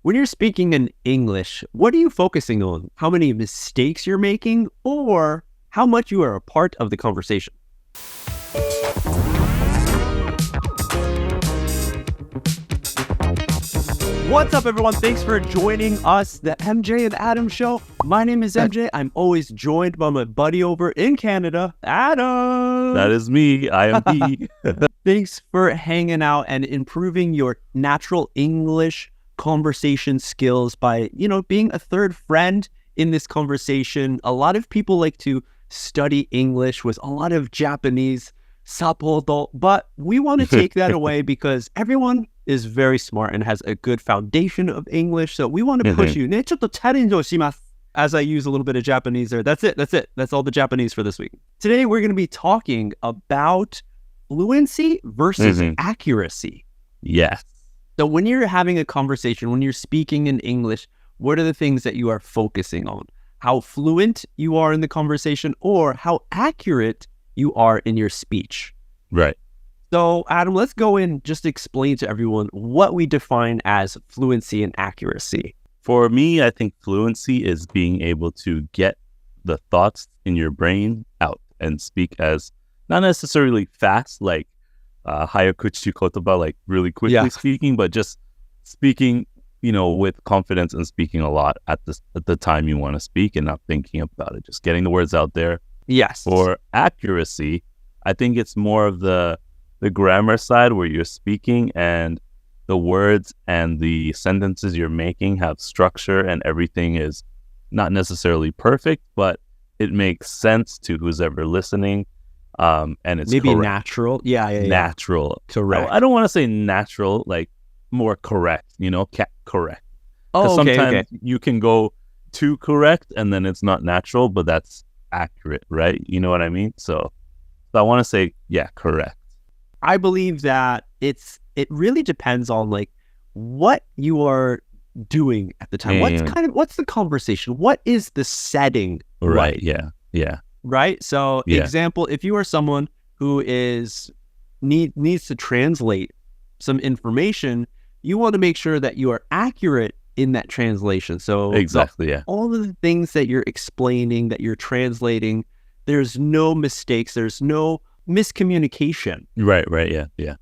When you're speaking in English, what are you focusing on? How many mistakes you're making, or how much you are a part of the conversation? What's up, everyone? Thanks for joining us, the MJ and Adam Show. My name is MJ. I'm always joined by my buddy over in Canada, Adam. That is me. I am he. Thanks for hanging out and improving your natural English conversation skills by, being a third friend in this conversation. A lot of people like to study English with a lot of Japanese sapporo, but we want to take that away because everyone is very smart and has a good foundation of English. So we want to push you. ね、ちょっとチャレンジをします as I use a little bit of Japanese there. That's it. That's all the Japanese for this week. Today, we're going to be talking about fluency versus accuracy. Yes. So when you're having a conversation, when you're speaking in English, what are the things that you are focusing on? How fluent you are in the conversation or how accurate you are in your speech. Right. So Adam, let's go in, just explain to everyone what we define as fluency and accuracy. For me, I think fluency is being able to get the thoughts in your brain out and speak as not necessarily fast, like hayakuchi kotoba, like really quickly speaking, but just speaking, with confidence and speaking a lot at the time you want to speak and not thinking about it, just getting the words out there. Yes. For accuracy, I think it's more of the grammar side where you're speaking and the words and the sentences you're making have structure and everything is not necessarily perfect, but it makes sense to who's ever listening. And it's maybe correct. Natural. Yeah. Natural. Correct. I don't want to say natural, like more correct, correct. Oh, okay. Sometimes you can go too correct and then it's not natural, but that's accurate, right? You know what I mean? So I want to say, correct. I believe that it really depends on like what you are doing at the time. What's the conversation? What is the setting? Right. Yeah. Right. So example, if you are someone who needs to translate some information, you want to make sure that you are accurate in that translation. So exactly, all of the things that you're explaining, that you're translating, there's no mistakes, there's no miscommunication. Right, yeah.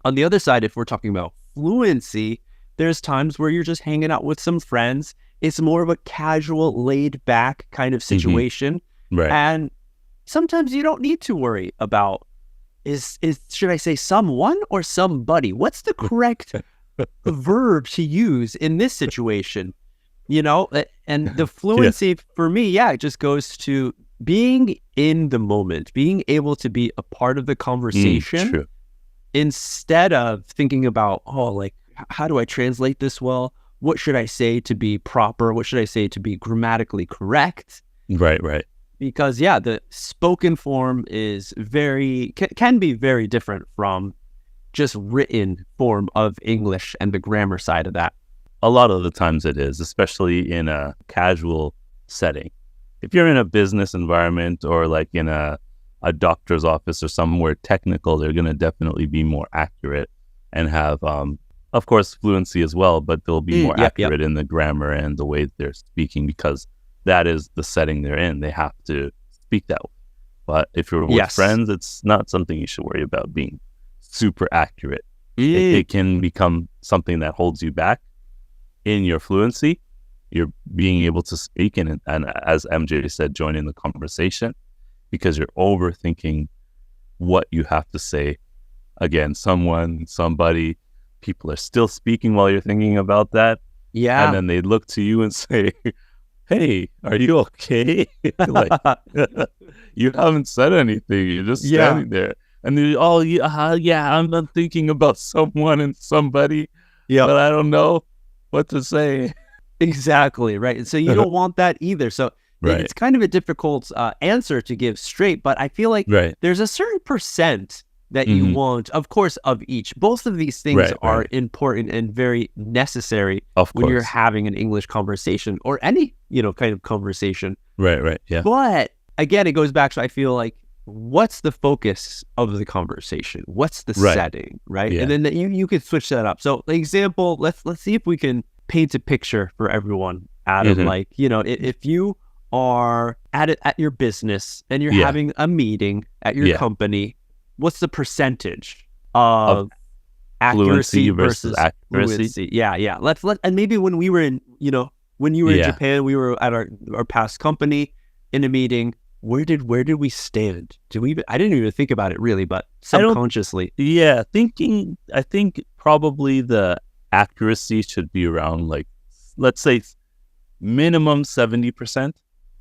On the other side, if we're talking about fluency, there's times where you're just hanging out with some friends. It's more of a casual, laid back kind of situation. Right. And sometimes you don't need to worry about should I say someone or somebody? What's the correct verb to use in this situation? And the fluency for me, it just goes to being in the moment, being able to be a part of the conversation instead of thinking about, how do I translate this well? What should I say to be proper? What should I say to be grammatically correct? Right. Because, the spoken form is can be very different from just written form of English and the grammar side of that. A lot of the times it is, especially in a casual setting. If you're in a business environment or like in a doctor's office or somewhere technical, they're going to definitely be more accurate and have, of course, fluency as well, but they'll be more accurate in the grammar and the way they're speaking because that is the setting they're in. They have to speak that way. But if you're with friends, it's not something you should worry about being super accurate. It can become something that holds you back in your fluency. You're being able to speak and as MJ said, join in the conversation because you're overthinking what you have to say. Again, someone, somebody, people are still speaking while you're thinking about that. Yeah. And then they look to you and say, hey, are you okay? Like, you haven't said anything. You're just standing there. And they're, I'm thinking about someone and somebody, but I don't know what to say. Exactly, right. And so you don't want that either. So it's kind of a difficult answer to give straight, but I feel like there's a certain percent that you want, of course, of each. Both of these things are important and very necessary when you're having an English conversation or any, kind of conversation. Right, yeah. But again, it goes back to, I feel like what's the focus of the conversation? What's the setting, right? Yeah. And then you could switch that up. So, the example, let's see if we can paint a picture for everyone, Adam. Like, if you are at your business and you're having a meeting at your company, what's the percentage of accuracy versus accuracy? Fluency? Yeah. And maybe when we were in, when you were in Japan, we were at our past company in a meeting. Where did we stand? I didn't even think about it really, but subconsciously. I think probably the accuracy should be around, like, let's say minimum 70%.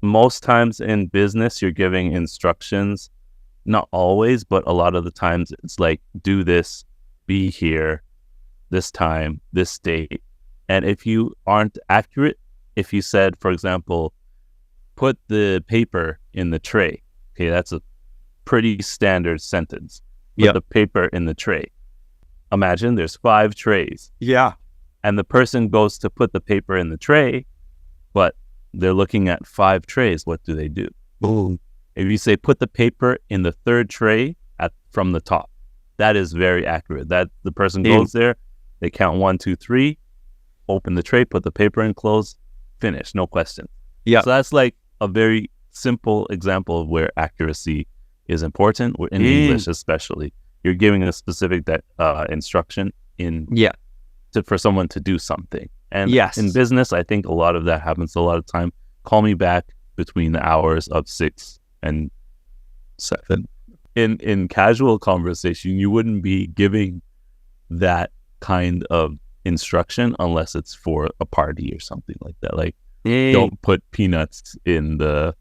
Most times in business, you're giving instructions, not always, but a lot of the times it's like, do this, be here, this time, this date. And if you aren't accurate, if you said, for example, put the paper in the tray. Okay, that's a pretty standard sentence. Put the paper in the tray. Imagine there's 5 trays. Yeah. And the person goes to put the paper in the tray, but they're looking at 5 trays. What do they do? Boom. If you say put the paper in the 3rd tray from the top, that is very accurate. That the person goes there, they count 1, 2, 3, open the tray, put the paper in, close, finish, no question. Yeah. So that's like a very simple example of where accuracy is important, in English especially. You're giving a specific instruction for someone to do something. And in business, I think a lot of that happens a lot of time. Call me back between the hours of 6 and 7. In casual conversation, you wouldn't be giving that kind of instruction unless it's for a party or something like that. Like, don't put peanuts in the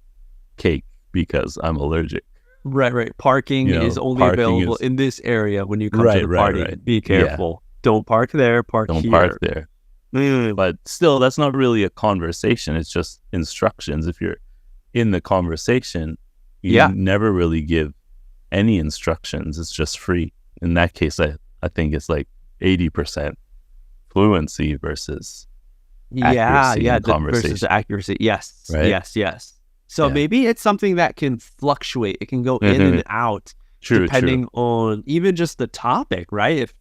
cake because I'm allergic. Right. Parking is only available in this area when you come to the party. Right. Be careful. Don't park there, don't here. Park there. But still, that's not really a conversation. It's just instructions. If you're in the conversation, you never really give any instructions. It's just free. In that case, I think it's like 80% fluency versus accuracy in conversation. Versus accuracy. Yes. Right? Yes. So maybe it's something that can fluctuate. It can go in and out depending on even just the topic, right? If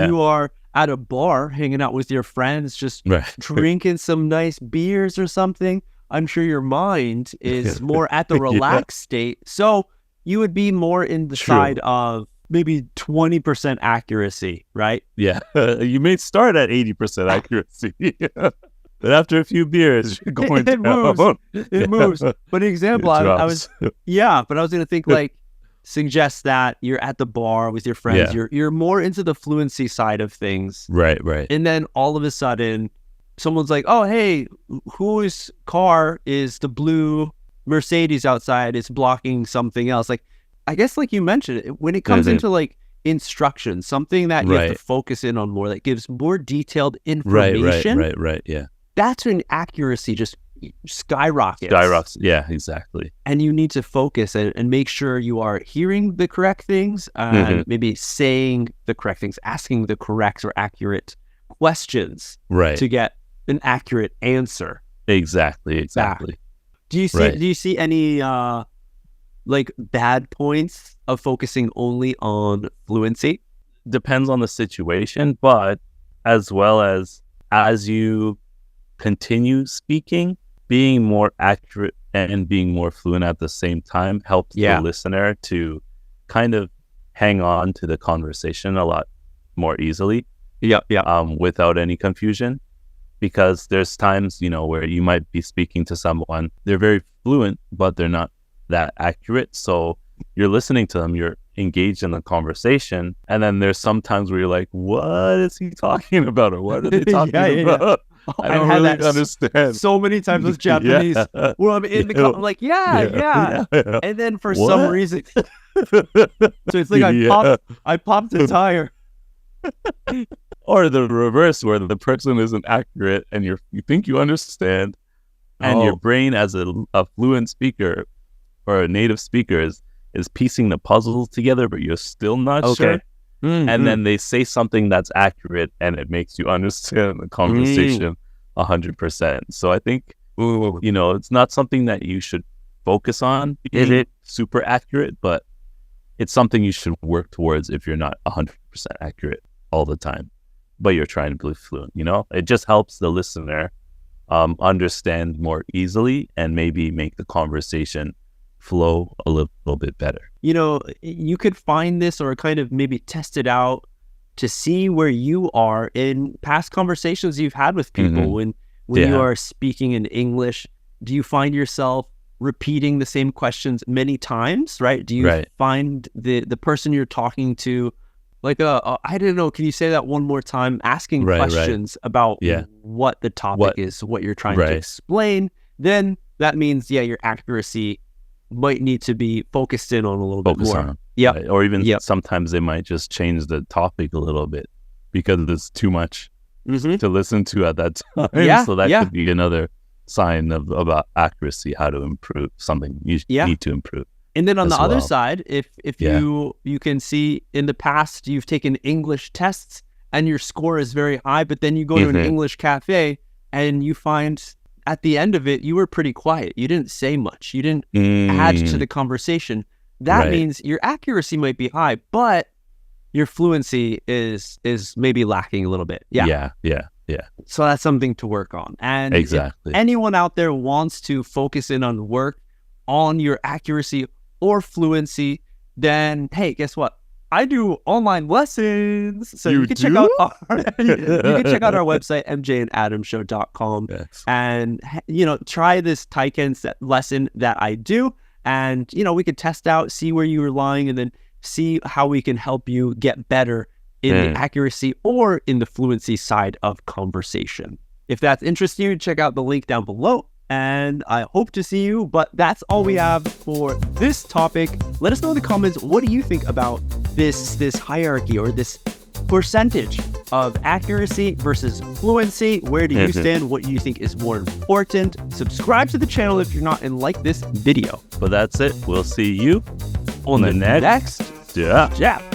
you are at a bar hanging out with your friends, just drinking some nice beers or something, I'm sure your mind is more at the relaxed state. So you would be more in the side of maybe 20% accuracy, right? Yeah. You may start at 80% accuracy. But after a few beers, you're going down. It moves. But an example, I was going to think suggest that you're at the bar with your friends. You're more into the fluency side of things. Right. And then all of a sudden, someone's like, oh, hey, whose car is the blue Mercedes outside? It's blocking something else. Like, I guess like you mentioned, when it comes into like instructions, something that you have to focus in on more, that gives more detailed information. Right. Yeah. That's when accuracy just skyrockets. Yeah, exactly. And you need to focus and make sure you are hearing the correct things, and maybe saying the correct things, asking the correct or accurate questions to get an accurate answer. Exactly. Back. Do you see any like bad points of focusing only on fluency? Depends on the situation, but as well as you continue speaking, being more accurate and being more fluent at the same time helps the listener to kind of hang on to the conversation a lot more easily. Without any confusion. Because there's times, where you might be speaking to someone, they're very fluent, but they're not that accurate. So you're listening to them, you're engaged in the conversation. And then there's some times where you're like, what is he talking about? Or what are they talking about? I don't really understand. So many times with Japanese, where I'm in the I'm like, yeah. And then for some reason, so it's like I popped a tire. Or the reverse, where the person isn't accurate and you think you understand, and your brain as a fluent speaker or a native speaker is piecing the puzzles together, but you're still not sure. And then they say something that's accurate and it makes you understand the conversation 100%. So I think, it's not something that you should focus on being super accurate, but it's something you should work towards if you're not 100% accurate all the time, but you're trying to be fluent, It just helps the listener understand more easily and maybe make the conversation flow a little bit better. You could find this or kind of maybe test it out to see where you are in past conversations you've had with people. When you are speaking in English, do you find yourself repeating the same questions many times, right? Do you find the person you're talking to like, I don't know, can you say that one more time? Asking questions about what the topic is, what you're trying to explain, then that means, your accuracy might need to be focused in on a little bit more. Right. Or even sometimes they might just change the topic a little bit because it's too much to listen to at that time. So that could be another sign of about accuracy, how to improve something you need to improve. And then on the other side, if you can see in the past you've taken English tests and your score is very high, but then you go to an English cafe and you find at the end of it, you were pretty quiet. You didn't say much. You didn't add to the conversation. That means your accuracy might be high, but your fluency is maybe lacking a little bit. Yeah. So that's something to work on. And if anyone out there wants to focus in on work on your accuracy or fluency, then hey, guess what? I do online lessons. So you can check out our website, mjandadamshow.com, and try this Taiken lesson that I do. And we can test out, see where you are lying, and then see how we can help you get better in the accuracy or in the fluency side of conversation. If that's interesting you, check out the link down below. And I hope to see you, but that's all we have for this topic. Let us know in the comments, what do you think about this hierarchy or this percentage of accuracy versus fluency? Where do you stand? What do you think is more important? Subscribe to the channel if you're not, and like this video. But that's it. We'll see you on the next Jab.